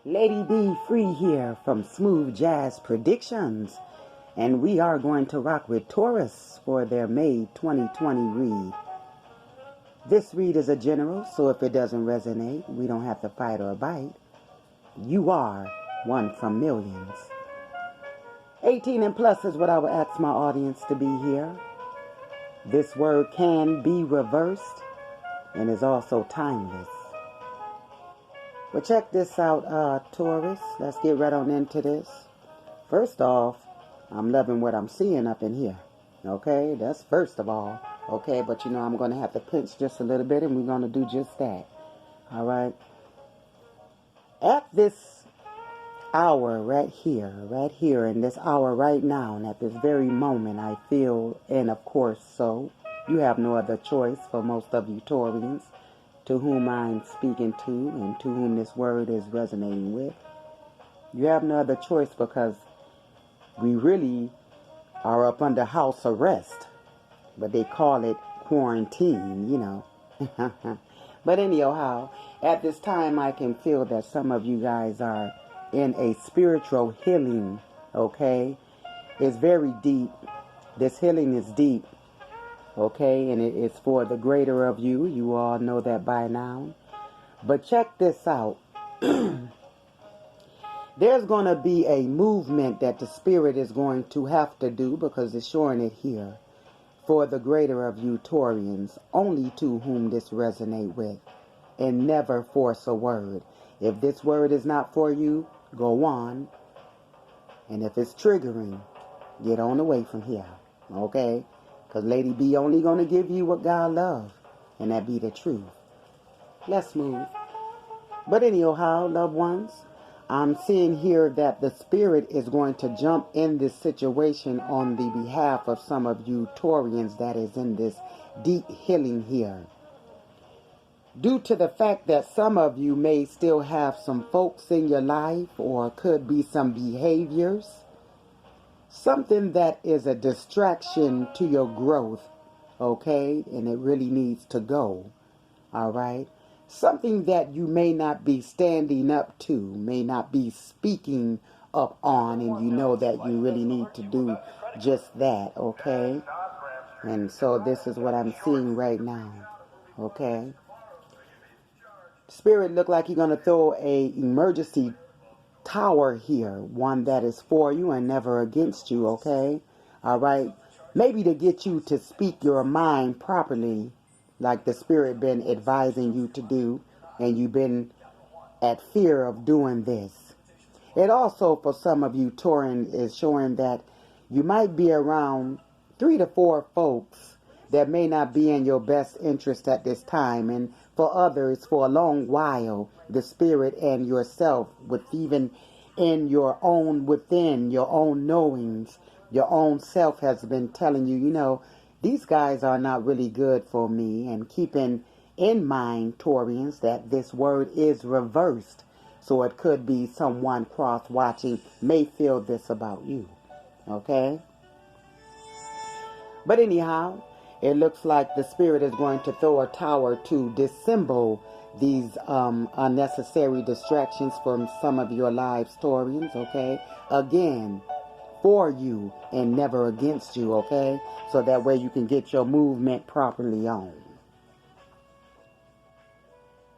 Lady B Free here from Smooth Jazz Predictions, and we are going to rock with Taurus for their May 2020 read. This read is a general, so if it doesn't resonate, we don't have to fight or bite. You are one from millions. 18 and plus is what I would ask my audience to be here. This word can be reversed and is also timeless. But check this out, Taurus. Let's get right on into this. First off, I'm loving what I'm seeing up in here. Okay, that's first of all. Okay, but you know I'm going to have to pinch just a little bit, and we're going to do just that. All right. At this hour right here, in this hour right now, and at this very moment, I feel, and of course so, you have no other choice for most of you Taurians, to whom I'm speaking to and to whom this word is resonating with. You have no other choice because we really are up under house arrest, but they call it quarantine, you know. But anyhow, at this time I can feel that some of you guys are in a spiritual healing, okay? It's very deep. This healing is deep. Okay, and it is for the greater of you. You all know that by now. But check this out. There's going to be a movement that the Spirit is going to have to do, because it's showing it here, for the greater of you Taurians, only to whom this resonate with, and never force a word. If this word is not for you, go on. And if it's triggering, get on away from here. Okay? Because Lady B only going to give you what God loves. And that be the truth. Let's move. But anyhow, loved ones, I'm seeing here that the Spirit is going to jump in this situation on the behalf of some of you Taurians that is in this deep healing here. Due to the fact that some of you may still have some folks in your life, or could be some behaviors, something that is a distraction to your growth, okay? And it really needs to go, all right? Something that you may not be standing up to, may not be speaking up on, and you know that you really need to do just that, okay? And so this is what I'm seeing right now, okay? Spirit look like you're going to throw a emergency tower here, one that is for you and never against you, okay? All right? Maybe to get you to speak your mind properly, like the Spirit been advising you to do, and you've been at fear of doing this. It also, for some of you Taurian, is showing that you might be around 3 to 4 folks that may not be in your best interest at this time, and for others, for a long while, the Spirit and yourself, with even in your own, within your own knowings, your own self has been telling you, you know, these guys are not really good for me. And keeping in mind, Taurians, that this word is reversed. So it could be someone cross-watching may feel this about you. Okay? But anyhow, it looks like the Spirit is going to throw a tower to dissemble these unnecessary distractions from some of your lives, Taurians, okay? Again, for you and never against you, okay? So that way you can get your movement properly on.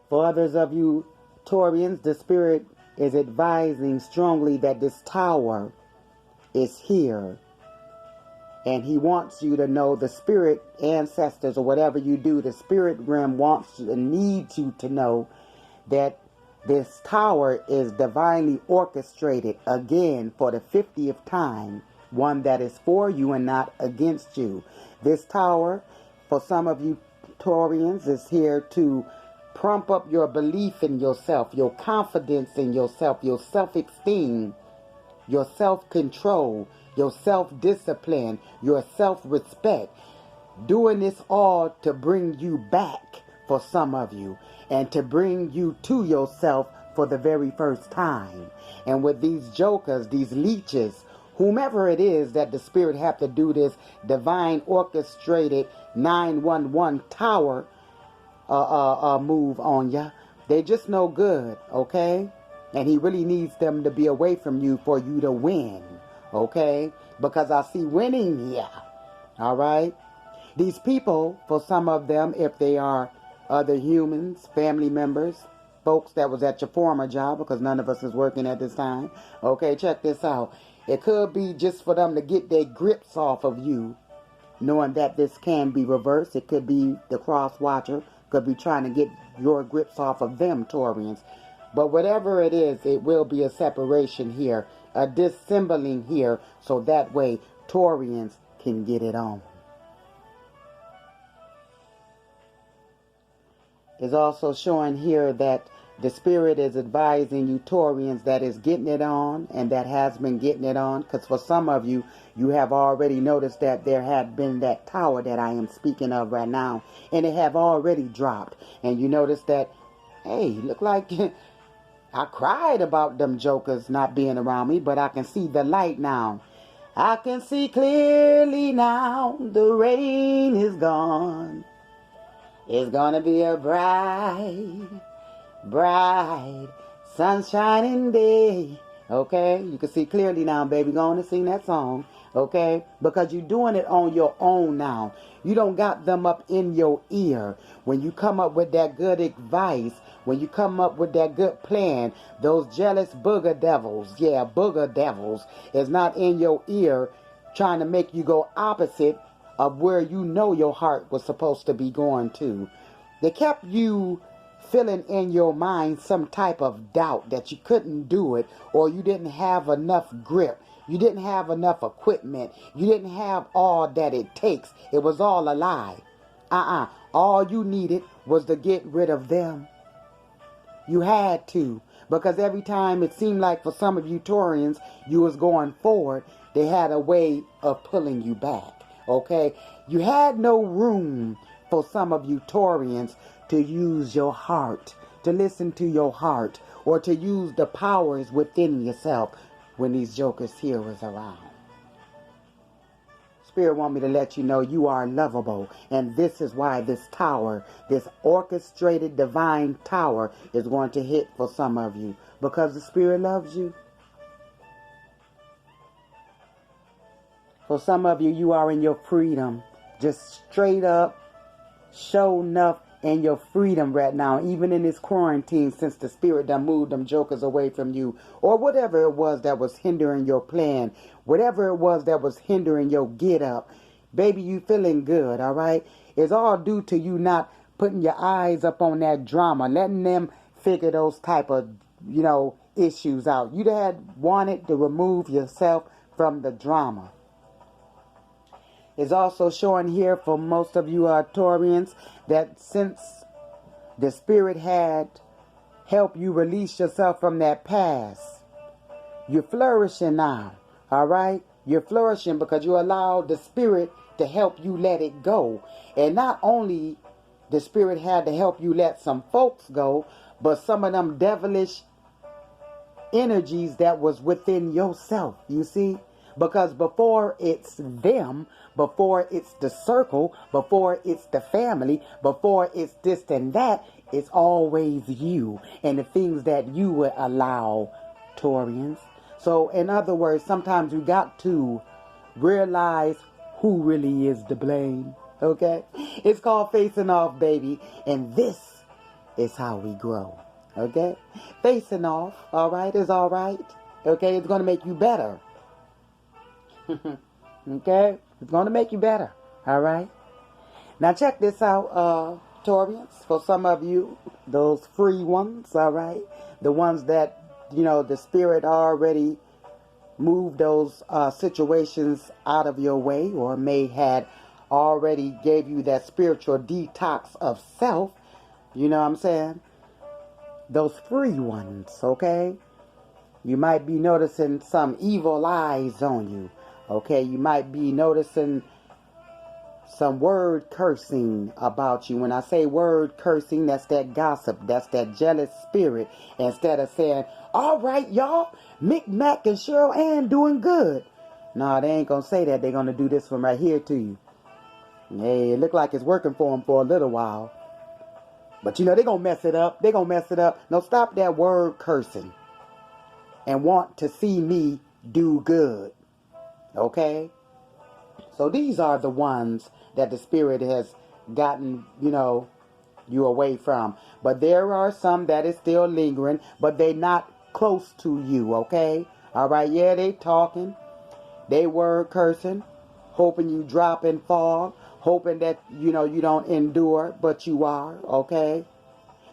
For others of you Taurians, the Spirit is advising strongly that this tower is here. And he wants you to know, the spirit ancestors or whatever you do, the spirit realm wants you and needs you to know that this tower is divinely orchestrated, again, for the 50th time, one that is for you and not against you. This tower, for some of you Taurians, is here to prompt up your belief in yourself, your confidence in yourself, your self-esteem, your self-control, your self-discipline, your self-respect. Doing this all to bring you back for some of you, and to bring you to yourself for the very first time. And with these jokers, these leeches, whomever it is that the Spirit have to do this divine orchestrated 911 tower move on ya, they just no good, okay? And he really needs them to be away from you for you to win. Okay? Because I see winning here. All right? These people, for some of them, if they are other humans, family members, folks that was at your former job, because none of us is working at this time. Okay, check this out. It could be just for them to get their grips off of you, knowing that this can be reversed. It could be the cross watcher, could be trying to get your grips off of them, Taurians. But whatever it is, it will be a separation here, a dissembling here, so that way Taurians can get it on. It's also showing here that the Spirit is advising you, Taurians, that is getting it on and that has been getting it on. Because for some of you, you have already noticed that there had been that tower that I am speaking of right now. And it have already dropped. And you notice that, hey, look like I cried about them jokers not being around me, but I can see the light now. I can see clearly now, the rain is gone. It's gonna be a bright, bright, sunshining day. Okay? You can see clearly now, baby. Go on and sing that song. Okay? Because you're doing it on your own now. You don't got them up in your ear. When you come up with that good advice, when you come up with that good plan, those jealous booger devils, booger devils, is not in your ear trying to make you go opposite of where you know your heart was supposed to be going to. They kept you feeling in your mind some type of doubt that you couldn't do it, or you didn't have enough grip. You didn't have enough equipment. You didn't have all that it takes. It was all a lie. All you needed was to get rid of them. You had to. Because every time it seemed like for some of you Taurians, you was going forward, they had a way of pulling you back. Okay? You had no room for some of you Taurians to use your heart, to listen to your heart, or to use the powers within yourself when these jokers here was around. Spirit want me to let you know you are lovable, and this is why this tower, this orchestrated divine tower, is going to hit for some of you, because the Spirit loves you. For some of you, you are in your freedom, just straight up, show enough in your freedom right now, even in this quarantine, since the Spirit done moved them jokers away from you, or whatever it was that was hindering your plan, whatever it was that was hindering your get up. Baby, you feeling good, all right? It's all due to you not putting your eyes up on that drama, letting them figure those type of, issues out. You had wanted to remove yourself from the drama. It's also showing here for most of you Taurians that since the Spirit had helped you release yourself from that past, you're flourishing now, all right? You're flourishing because you allowed the Spirit to help you let it go. And not only the Spirit had to help you let some folks go, but some of them devilish energies that was within yourself, you see? Because before it's them, before it's the circle, before it's the family, before it's this and that, it's always you and the things that you would allow, Taurians. So in other words, sometimes you got to realize who really is to blame, okay? It's called facing off, baby, and this is how we grow, okay? Facing off, all right, is all right, okay? It's going to make you better. Okay? It's going to make you better. All right? Now check this out, Taurians. For some of you, those free ones, all right? The ones that, the Spirit already moved those situations out of your way, or may had already gave you that spiritual detox of self. You know what I'm saying? Those free ones, okay? You might be noticing some evil eyes on you. Okay, you might be noticing some word cursing about you. When I say word cursing, that's that gossip. That's that jealous spirit. Instead of saying, all right, y'all, Mick, Mac, and Cheryl Ann doing good. No, they ain't going to say that. They're going to do this one right here to you. Hey, it look like it's working for them for a little while. But they're going to mess it up. They're going to mess it up. No, stop that word cursing. and want to see me do good. Okay? So these are the ones that the Spirit has gotten, you away from. But there are some that is still lingering, but they not close to you, okay? All right, yeah, they talking. They word cursing, hoping you drop and fall, hoping that, you don't endure, but you are, okay?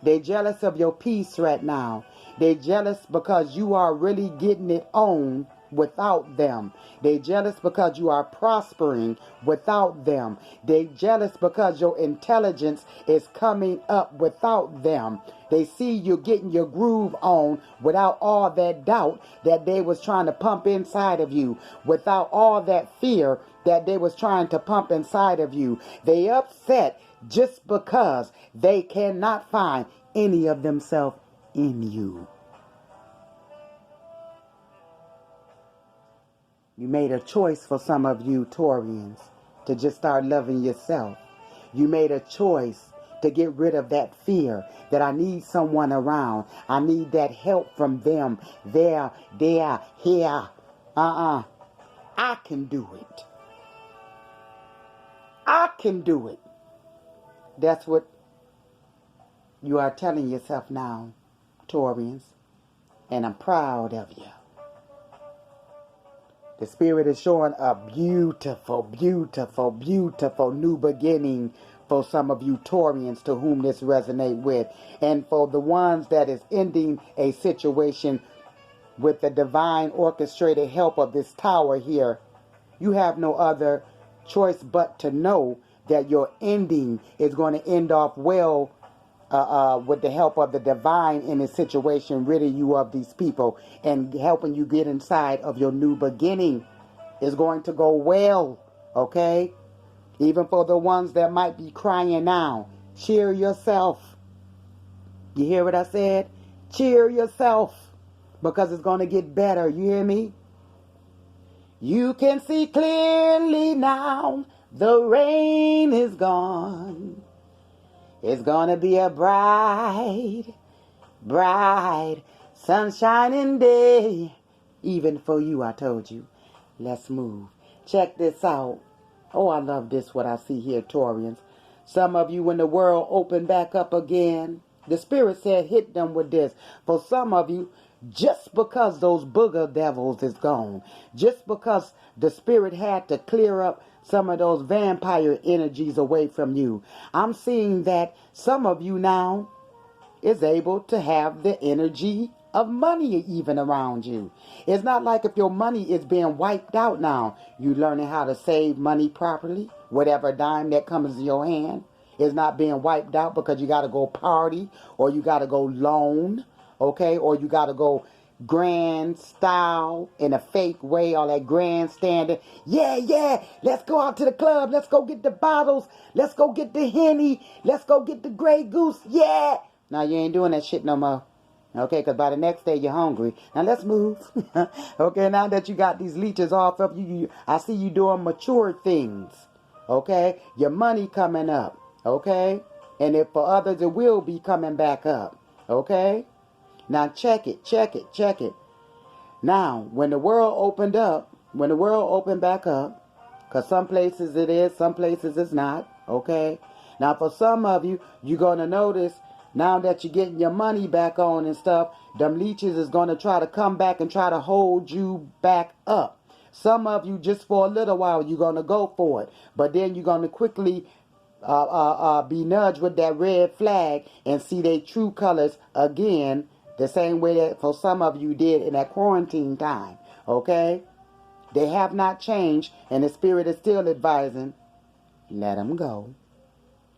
They jealous of your peace right now. They jealous because you are really getting it on without them. They jealous because you are prospering without them. They jealous because your intelligence is coming up without them. They see you getting your groove on without all that doubt that they was trying to pump inside of you, without all that fear that they was trying to pump inside of you. They upset just because they cannot find any of themselves in you. You made a choice for some of you Taurians to just start loving yourself. You made a choice to get rid of that fear that I need someone around. I need that help from them. There, here. I can do it. I can do it. That's what you are telling yourself now, Taurians. And I'm proud of you. The Spirit is showing a beautiful, beautiful, beautiful new beginning for some of you Taurians to whom this resonates with. And for the ones that is ending a situation with the divine orchestrated help of this tower here, you have no other choice but to know that your ending is going to end off well with the help of the divine in this situation, ridding you of these people and helping you get inside of your new beginning. Is going to go well, okay? Even for the ones that might be crying now, cheer yourself. You hear what I said? Cheer yourself, because it's going to get better. You hear me? You can see clearly now, the rain is gone. It's gonna be a bright, bright, sunshining day. Even for you, I told you. Let's move. Check this out. Oh, I love this, what I see here, Taurians. Some of you, when the world opened back up again, the Spirit said, hit them with this. For some of you, just because those booger devils is gone, just because the Spirit had to clear up some of those vampire energies away from you, I'm seeing that some of you now is able to have the energy of money even around you. It's not like if your money is being wiped out now, you learning how to save money properly. Whatever dime that comes in your hand is not being wiped out because you got to go party or you got to go loan, okay, or you got to go grand style in a fake way, all that grandstanding. Yeah, let's go out to the club. Let's go get the bottles. Let's go get the Henny. Let's go get the Grey Goose. Yeah. Now you ain't doing that shit no more. Okay, because by the next day you're hungry. Now let's move. Okay, now that you got these leeches off of you, I see you doing mature things. Okay, your money coming up. Okay, and if for others it will be coming back up. Okay. Now check it. Now, when the world opened back up, because some places it is, some places it's not, okay? Now, for some of you, you're going to notice, now that you're getting your money back on and stuff, them leeches is going to try to come back and try to hold you back up. Some of you, just for a little while, you're going to go for it. But then you're going to quickly be nudged with that red flag and see their true colors again, the same way that for some of you did in that quarantine time, okay? They have not changed, and the Spirit is still advising, let them go.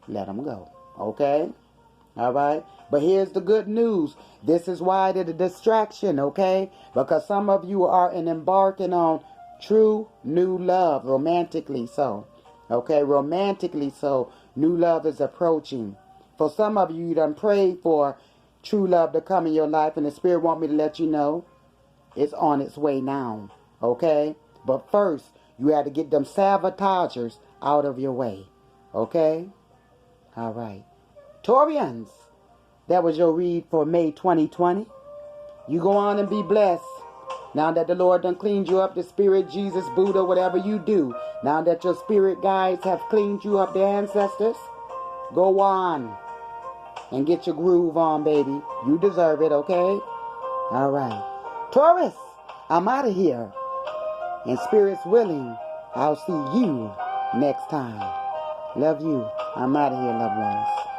Let them go, okay? All right? But here's the good news. This is why the distraction, okay? Because some of you are embarking on true new love, romantically so. Okay, romantically so. New love is approaching. For some of you, you done prayed for true love to come in your life, and the Spirit want me to let you know it's on its way now, okay? But first, you had to get them sabotagers out of your way, okay? All right. Taurians, that was your read for May 2020. You go on and be blessed. Now that the Lord done cleaned you up, the Spirit, Jesus, Buddha, whatever you do, now that your spirit guides have cleaned you up, the ancestors, go on and get your groove on, baby. You deserve it, okay? All right. Taurus, I'm out of here. And spirits willing, I'll see you next time. Love you. I'm out of here, loved ones.